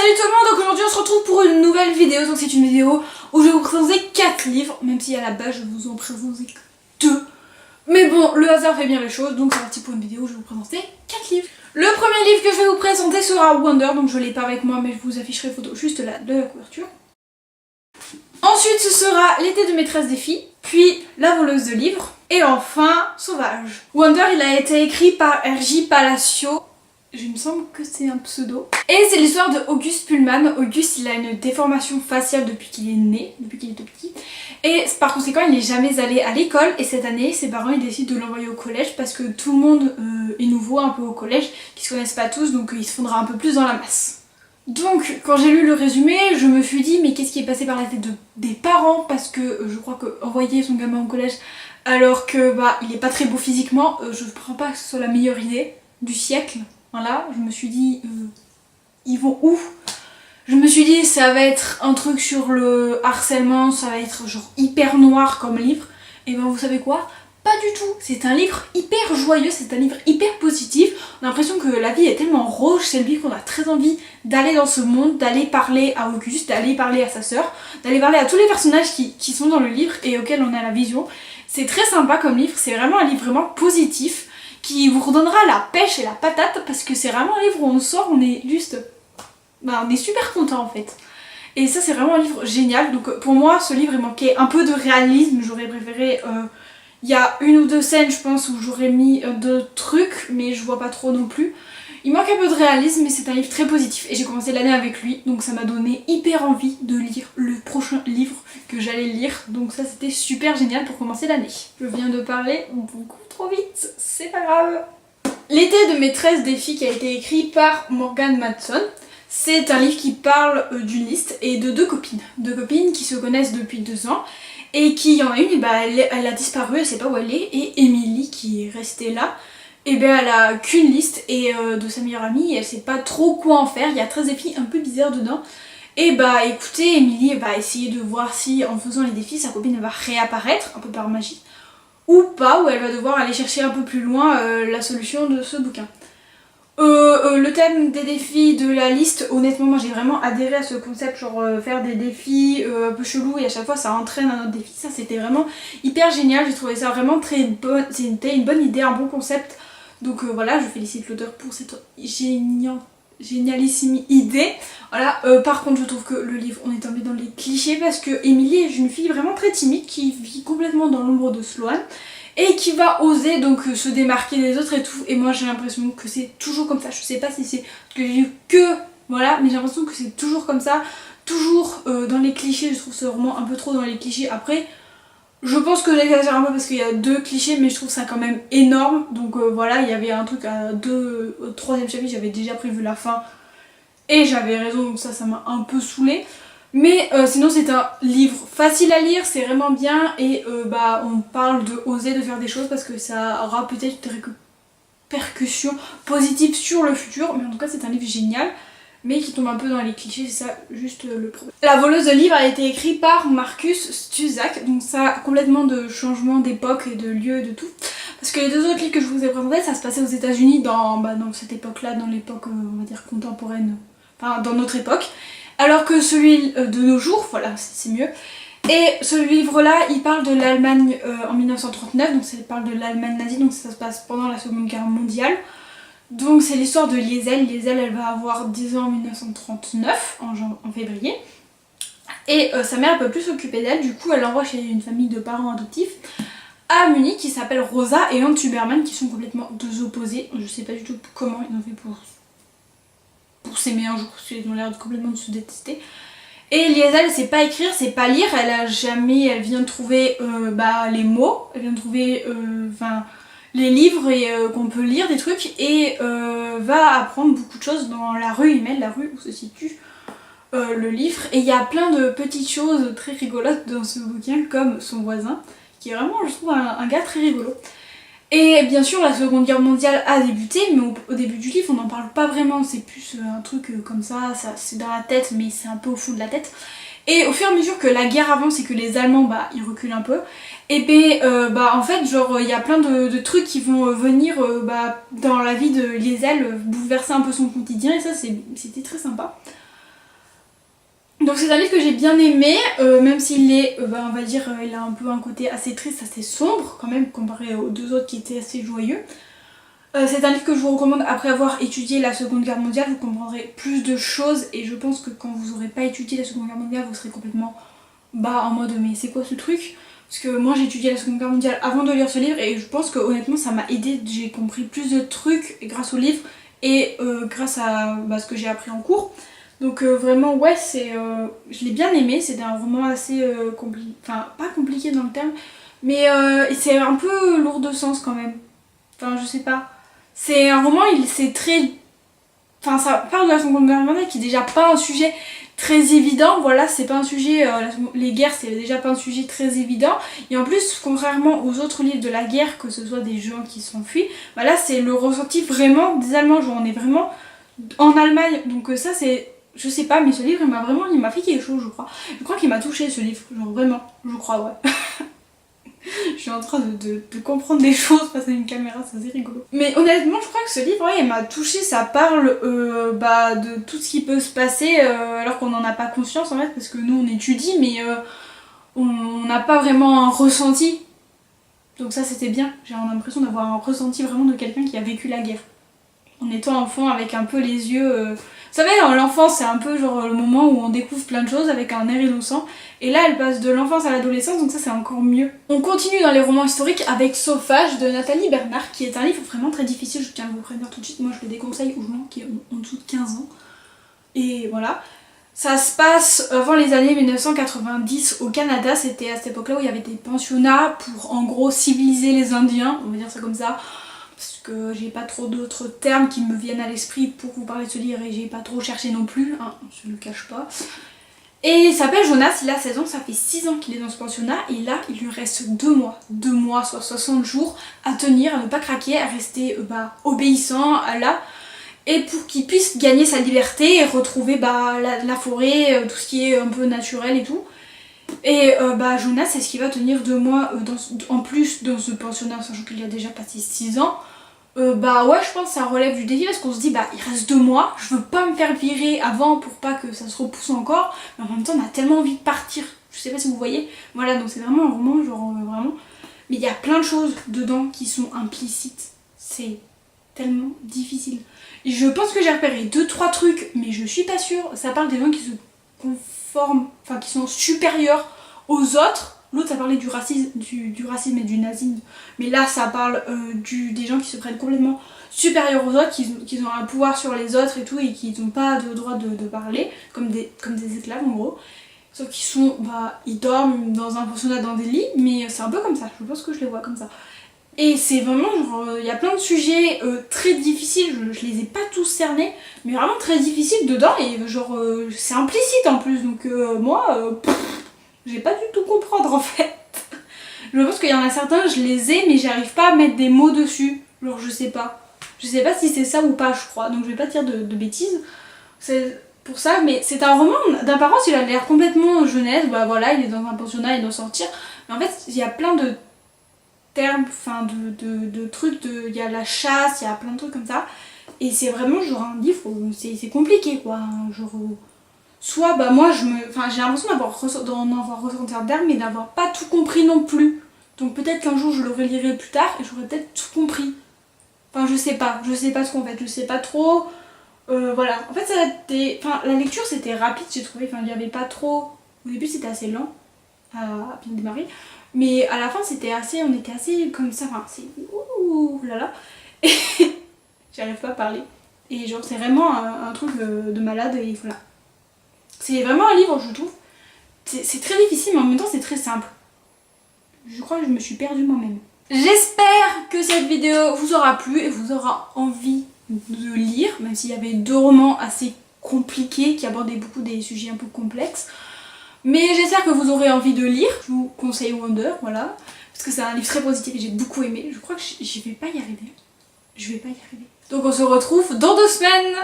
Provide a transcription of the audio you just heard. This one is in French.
Salut tout le monde, donc aujourd'hui on se retrouve pour une nouvelle vidéo. Donc c'est une vidéo où je vais vous présenter 4 livres, même si à la base je vous en présentais que 2. Mais bon, le hasard fait bien les choses, donc c'est parti pour une vidéo où je vais vous présenter 4 livres. Le premier livre que je vais vous présenter sera Wonder, donc je l'ai pas avec moi mais je vous afficherai photo juste là de la couverture. Ensuite ce sera L'été de maîtresse des filles, puis La voleuse de livres, et enfin Sauvage. Wonder il a été écrit par R.J. Palacio. Il me semble que c'est un pseudo. Et c'est l'histoire de Auguste Pullman. Auguste, il a une déformation faciale depuis qu'il est né, depuis qu'il est tout petit. Et par conséquent, il n'est jamais allé à l'école. Et cette année, ses parents ils décident de l'envoyer au collège parce que tout le monde est nouveau un peu au collège, qu'ils se connaissent pas tous, donc il se fondra un peu plus dans la masse. Donc, quand j'ai lu le résumé, je me suis dit, mais qu'est-ce qui est passé par la tête des parents? Parce que je crois que envoyer son gamin au collège alors que il est pas très beau physiquement, je ne crois pas que ce soit la meilleure idée du siècle. Voilà, je me suis dit, ils vont où? Je me suis dit, ça va être un truc sur le harcèlement, ça va être genre hyper noir comme livre. Et ben vous savez quoi? Pas du tout. C'est un livre hyper joyeux, c'est un livre hyper positif. On a l'impression que la vie est tellement rose, c'est le livre qu'on a très envie d'aller dans ce monde, d'aller parler à Auguste, d'aller parler à sa sœur, d'aller parler à tous les personnages qui sont dans le livre et auxquels on a la vision. C'est très sympa comme livre, c'est vraiment un livre vraiment positif, qui vous redonnera la pêche et la patate parce que c'est vraiment un livre où on sort, on est juste... on est super content en fait. Et ça c'est vraiment un livre génial, donc pour moi ce livre il manquait un peu de réalisme, j'aurais préféré... Il y a une ou deux scènes je pense où j'aurais mis d'autres trucs, mais je vois pas trop non plus. Il manque un peu de réalisme mais c'est un livre très positif et j'ai commencé l'année avec lui, donc ça m'a donné hyper envie de lire le prochain livre que j'allais lire, donc ça c'était super génial pour commencer l'année. Je viens de parler beaucoup trop vite, c'est pas grave. L'été de maîtresse des filles qui a été écrit par Morgan Matson. C'est un livre qui parle d'une liste et de deux copines qui se connaissent depuis 2 ans et qui, il y en a une, elle a disparu, elle sait pas où elle est, et Emily qui est restée là, et elle a qu'une liste et de sa meilleure amie et elle sait pas trop quoi en faire, il y a 13 défis un peu bizarres dedans. Et écoutez, Emily va essayer de voir si en faisant les défis sa copine va réapparaître un peu par magie ou pas, ou elle va devoir aller chercher un peu plus loin la solution de ce bouquin. Le thème des défis de la liste, honnêtement moi j'ai vraiment adhéré à ce concept, genre faire des défis un peu chelous et à chaque fois ça entraîne un autre défi, ça c'était vraiment hyper génial, j'ai trouvé ça vraiment très bon, c'était une bonne idée, un bon concept, donc voilà, je félicite l'auteur pour cette génialissime idée. Voilà, par contre je trouve que le livre, on est tombé dans les clichés parce que Emily est une fille vraiment très timide qui vit complètement dans l'ombre de Sloane et qui va oser donc se démarquer des autres et tout, et moi j'ai l'impression que c'est toujours comme ça. Je sais pas si c'est parce que j'ai lu que voilà, mais j'ai l'impression que c'est toujours comme ça, toujours dans les clichés. Je trouve ce roman un peu trop dans les clichés. Après je pense que j'exagère un peu parce qu'il y a 2 clichés, mais je trouve ça quand même énorme, donc voilà, il y avait un truc au 3e chapitre, j'avais déjà prévu la fin et j'avais raison, donc ça m'a un peu saoulée. Mais sinon c'est un livre facile à lire, c'est vraiment bien, et on parle de oser, de faire des choses parce que ça aura peut-être des répercussions positives sur le futur, mais en tout cas c'est un livre génial, mais qui tombe un peu dans les clichés, c'est ça juste le problème. La voleuse de livres a été écrite par Marcus Cusack, donc ça a complètement de changement d'époque et de lieu et de tout. Parce que les 2 autres livres que je vous ai présentés, ça se passait aux États-Unis dans cette époque-là, dans l'époque on va dire contemporaine, enfin dans notre époque. Alors que celui de nos jours, voilà, c'est mieux. Et ce livre-là, il parle de l'Allemagne en 1939, donc ça parle de l'Allemagne nazie, donc ça se passe pendant la Seconde Guerre mondiale. Donc c'est l'histoire de Liesel. Liesel, elle va avoir 10 ans en 1939, en février. Et sa mère, elle peut plus s'occuper d'elle, du coup elle l'envoie chez une famille de parents adoptifs à Munich qui s'appelle Rosa et Hans Huberman, qui sont complètement 2 opposés. Je sais pas du tout comment ils ont fait pour s'aimer un jour, parce qu'ils ont l'air complètement de se détester. Et Liesel, elle sait pas écrire, sait pas lire, elle vient de trouver les mots, elle vient de trouver les livres et qu'on peut lire des trucs, et va apprendre beaucoup de choses dans la rue Himmel, la rue où se situe le livre. Et il y a plein de petites choses très rigolotes dans ce bouquin, comme son voisin, qui est vraiment, je trouve, un gars très rigolo. Et bien sûr la Seconde Guerre mondiale a débuté, mais au début du livre on n'en parle pas vraiment, c'est plus un truc comme ça c'est dans la tête, mais c'est un peu au fond de la tête. Et au fur et à mesure que la guerre avance et que les Allemands ils reculent un peu, et en fait genre il y a plein de trucs qui vont venir dans la vie de Liesel, bouleverser un peu son quotidien, et ça c'était très sympa. Donc c'est un livre que j'ai bien aimé, même s'il est, on va dire, il a un peu un côté assez triste, assez sombre quand même, comparé aux deux autres qui étaient assez joyeux. C'est un livre que je vous recommande après avoir étudié la Seconde Guerre mondiale, vous comprendrez plus de choses et je pense que quand vous n'aurez pas étudié la Seconde Guerre mondiale, vous serez complètement en mode mais c'est quoi ce truc? Parce que moi j'ai étudié la Seconde Guerre mondiale avant de lire ce livre et je pense que honnêtement ça m'a aidé, j'ai compris plus de trucs grâce au livre et grâce à ce que j'ai appris en cours. Donc vraiment ouais, je l'ai bien aimé, c'était un roman assez compliqué, enfin pas compliqué dans le terme, mais c'est un peu lourd de sens quand même. Enfin je sais pas. C'est un roman, c'est très... Enfin ça parle de la Seconde Guerre mondiale qui est déjà pas un sujet très évident, voilà, c'est pas un sujet... les guerres c'est déjà pas un sujet très évident. Et en plus, contrairement aux autres livres de la guerre, que ce soit des gens qui s'enfuient, là c'est le ressenti vraiment des Allemands, genre on est vraiment en Allemagne. Donc ça c'est... Je sais pas, mais ce livre il m'a fait quelque chose je crois. Je crois qu'il m'a touché ce livre, genre vraiment, je crois ouais. Je suis en train de comprendre des choses face à une caméra, c'est assez rigolo. Mais honnêtement, je crois que ce livre, ouais, il m'a touché. Ça parle de tout ce qui peut se passer alors qu'on n'en a pas conscience en fait, parce que nous on étudie, mais on n'a pas vraiment un ressenti. Donc ça c'était bien. J'ai l'impression d'avoir un ressenti vraiment de quelqu'un qui a vécu la guerre. En étant enfant avec un peu les yeux... Vous savez, l'enfance c'est un peu genre le moment où on découvre plein de choses avec un air innocent. Et là elle passe de l'enfance à l'adolescence, donc ça c'est encore mieux. On continue dans les romans historiques avec Sauvage de Nathalie Bernard, qui est un livre vraiment très difficile, je tiens à vous prévenir tout de suite. Moi je le déconseille aux gens qui ont en dessous de 15 ans. Et voilà. Ça se passe avant les années 1990 au Canada, c'était à cette époque-là où il y avait des pensionnats pour en gros civiliser les Indiens, on va dire ça comme ça. Parce que j'ai pas trop d'autres termes qui me viennent à l'esprit pour vous parler de ce livre et j'ai pas trop cherché non plus, hein, je ne le cache pas. Et il s'appelle Jonas, il a 16 ans, ça fait 6 ans qu'il est dans ce pensionnat et là il lui reste 2 mois, soit 60 jours à tenir, à ne pas craquer, à rester obéissant à là. Et pour qu'il puisse gagner sa liberté et retrouver la forêt, tout ce qui est un peu naturel et tout. Et Jonas, c'est ce qui va tenir 2 mois en plus dans ce pensionnat, sachant qu'il y a déjà passé 6 ans. Ouais, je pense que ça relève du défi parce qu'on se dit il reste 2 mois, je veux pas me faire virer avant pour pas que ça se repousse encore, mais en même temps on a tellement envie de partir, je sais pas si vous voyez. Voilà, donc c'est vraiment un roman genre vraiment, mais il y a plein de choses dedans qui sont implicites, c'est tellement difficile. Et je pense que j'ai repéré 2-3 trucs, mais je suis pas sûre. Ça parle des gens qui se conforment, enfin qui sont supérieurs aux autres. L'autre ça parlait du racisme et du nazisme, mais là ça parle des gens qui se prennent complètement supérieurs aux autres, qui ont un pouvoir sur les autres et tout, et qui n'ont pas de droit de parler, comme des esclaves en gros. Sauf qu'ils sont, ils dorment dans un pensionnat dans des lits, mais c'est un peu comme ça, je pense que je les vois comme ça. Et c'est vraiment genre, il y a plein de sujets très difficiles, je les ai pas tous cernés, mais vraiment très difficiles dedans, et genre c'est implicite en plus, donc moi, j'ai pas du tout comprendre en fait. Je pense qu'il y en a certains, je les ai, mais j'arrive pas à mettre des mots dessus, genre je sais pas. Je sais pas si c'est ça ou pas, je crois, donc je vais pas dire de bêtises. C'est pour ça, mais c'est un roman d'apparence, il a l'air complètement jeunesse, voilà, il est dans un pensionnat, il doit sortir, mais en fait il y a plein de termes, enfin de trucs, il y a la chasse, il y a plein de trucs comme ça, et c'est vraiment genre un livre, c'est compliqué quoi, genre... Soit moi j'ai l'impression d'en avoir ressenti un terme mais d'avoir pas tout compris non plus. Donc peut-être qu'un jour je le relirai plus tard et j'aurai peut-être tout compris. Enfin je sais pas ce qu'on fait, je sais pas trop. Voilà, en fait la lecture c'était rapide j'ai trouvé, il y avait pas trop... Au début c'était assez lent à bien démarrer. Mais à la fin on était assez comme ça, c'est ouh là là. Et j'arrive pas à parler. Et genre c'est vraiment un truc de malade et voilà. C'est vraiment un livre, je trouve. C'est très difficile, mais en même temps, c'est très simple. Je crois que je me suis perdue moi-même. J'espère que cette vidéo vous aura plu et vous aura envie de lire, même s'il y avait 2 romans assez compliqués qui abordaient beaucoup des sujets un peu complexes. Mais j'espère que vous aurez envie de lire. Je vous conseille Wonder, voilà. Parce que c'est un livre très positif et j'ai beaucoup aimé. Je crois que je vais pas y arriver. Donc on se retrouve dans 2 semaines.